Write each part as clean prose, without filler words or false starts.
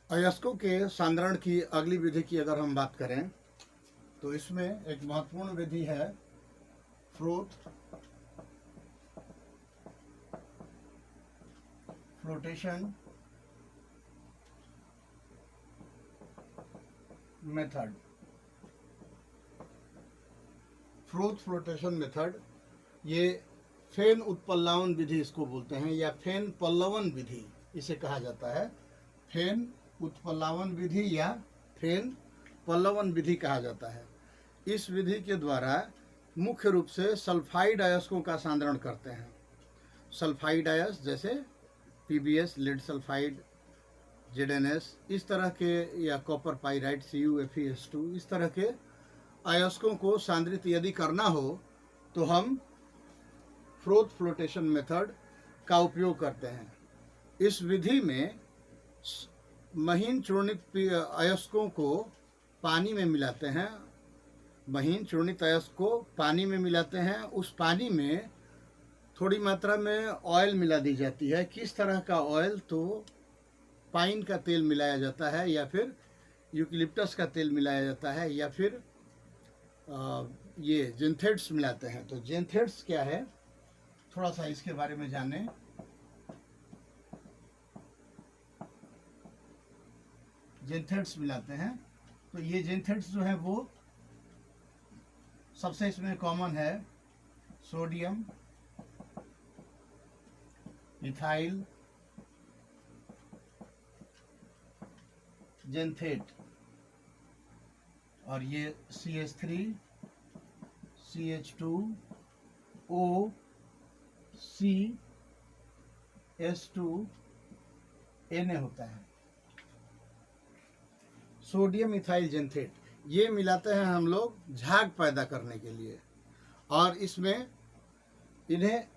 अयस्कों के सांद्रण की अगली विधि की अगर हम बात करें तो इसमें एक महत्वपूर्ण विधि है froth flotation method. Froth flotation method ये फेन उत्पल्लावन विधि इसको बोलते हैं, या फेन पल्लवन विधि इसे कहा जाता है। फेन उत्पल्लावन विधि या फेन पल्लवन विधि कहा जाता है। इस विधि के द्वारा मुख्य रूप से सल्फाइड अयस्कों का सांद्रण करते हैं। सल्फाइड अयस्क जैसे पीबीएस, लेड सल्फाइड, जेडएनएस, इस तरह के, या कॉपर पाइराइट, CuFeS2, इस तरह के अयस्कों को सांद्रित यदि करना हो तो हम फ्रोथ फ्लोटेशन मेथड का उपयोग करते हैं। इस विधि में महीन चूर्णित अयस्कों को पानी में मिलाते हैं। महीन चूर्णित अयस्क को पानी में मिलाते हैं। उस पानी में थोड़ी मात्रा में ऑयल मिला दी जाती है। किस तरह का ऑयल? तो पाइन का तेल मिलाया जाता है, या फिर यूकलिप्टस का तेल मिलाया जाता है, या फिर ये जेंथेट्स मिलाते हैं। तो जेंथेट्स क्या है, थोड़ा सा इसके बारे में जानें। जेंथेट्स मिलाते हैं। तो ये जेंथेट्स जो है वो सबसे इसमें कॉमन है सोडियम इथाइल जेंथेट, और ये CH3 CH2 O CS2 Na होता है। सोडियम इथाइल जेंथेट ये मिलाते हैं हम लोग झाग पैदा करने के लिए, और इसमें इन्हें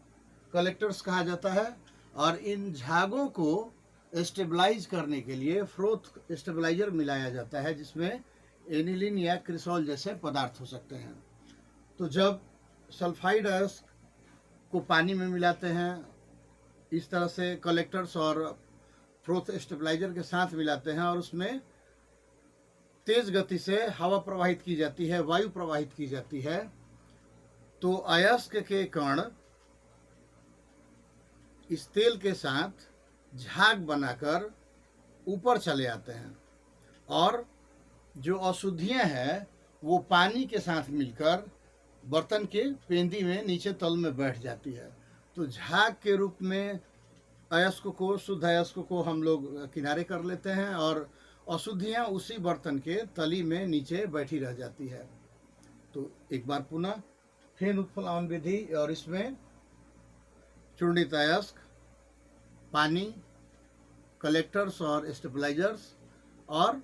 कलेक्टर्स कहा जाता है। और इन झागों को स्टेबलाइज करने के लिए फ्रोथ स्टेबलाइजर मिलाया जाता है, जिसमें एनिलीन या क्रिसॉल जैसे पदार्थ हो सकते हैं। तो जब सल्फाइड अयस्क को पानी में मिलाते हैं, इस तरह से कलेक्टर्स और फ्रोथ स्टेबलाइजर के साथ मिलाते हैं, और उसमें तेज गति से हवा प्रवाहित की जाती है, वायु प्रवाहित की जाती है, तो अयस्क के कण इस तेल के साथ झाग बनाकर ऊपर चले आते हैं, और जो अशुद्धियां हैं वो पानी के साथ मिलकर बर्तन के पेंदी में नीचे तल में बैठ जाती है। तो झाग के रूप में अयस्क को, शुद्ध अयस्क को हम लोग किनारे कर लेते हैं, और अशुद्धियां उसी बर्तन के तली में नीचे बैठी रह जाती है। तो एक बार पुनः फेन उत्प्लावन विधि, और इसमें चूर्णित अयस्क, पानी, कलेक्टर्स और स्टेबलाइजर्स, और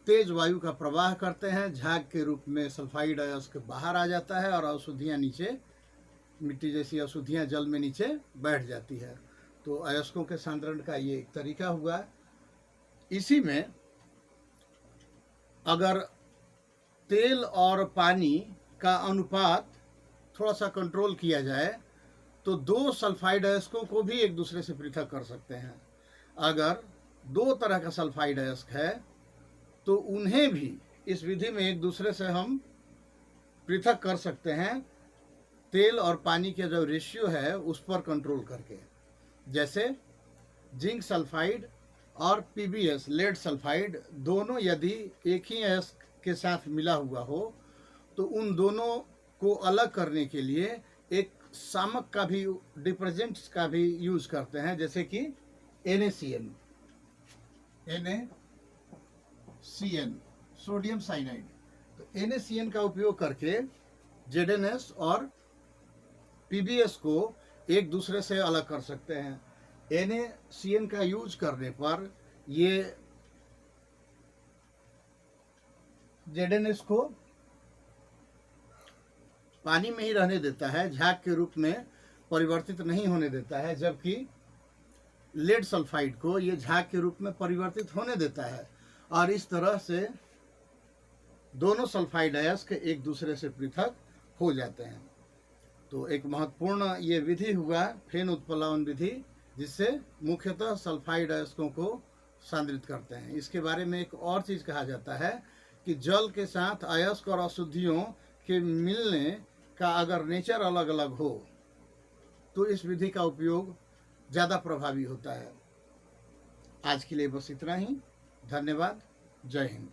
तेज वायु का प्रवाह करते हैं। झाग के रूप में सल्फाइड अयस्क बाहर आ जाता है, और अशुद्धियाँ नीचे, मिट्टी जैसी अशुद्धियाँ जल में नीचे बैठ जाती है। तो अयस्कों के सांद्रण का ये एक तरीका हुआ। इसी में अगर तेल और पानी का अनुपात थोड़ा सा कंट्रोल किया जाए तो दो सल्फाइड अयस्कों को भी एक दूसरे से पृथक कर सकते हैं। अगर दो तरह का सल्फाइड अयस्क है तो उन्हें भी इस विधि में एक दूसरे से हम पृथक कर सकते हैं, तेल और पानी के जो रेशियो है उस पर कंट्रोल करके। जैसे जिंक सल्फाइड और पीबीएस, लेड सल्फाइड, दोनों यदि एक ही अयस्क के साथ मिला हुआ हो तो उन दोनों को अलग करने के लिए एक सामक का भी, डिटर्जेंट्स का भी यूज करते हैं, जैसे कि NaCN, सोडियम साइनाइड। तो NaCN का उपयोग करके जेडएनएस और पीबीएस को एक दूसरे से अलग कर सकते हैं। NaCN का यूज करने पर ये जेडएनएस को पानी में ही रहने देता है, झाग के रूप में परिवर्तित नहीं होने देता है, जबकि लेड सल्फाइड को ये झाग के रूप में परिवर्तित होने देता है। और इस तरह से दोनों सल्फाइड अयस्क एक दूसरे से पृथक हो जाते हैं। तो एक महत्वपूर्ण ये विधि हुआ फेन उत्प्लावन विधि, जिससे मुख्यतः सल्फाइड अयस्कों को सांद्रित करते हैं। इसके बारे में एक और चीज़ कहा जाता है कि जल के साथ अयस्क और अशुद्धियों के मिलने का अगर नेचर अलग अलग हो तो इस विधि का उपयोग ज़्यादा प्रभावी होता है। आज के लिए बस इतना ही। धन्यवाद। जय हिंद।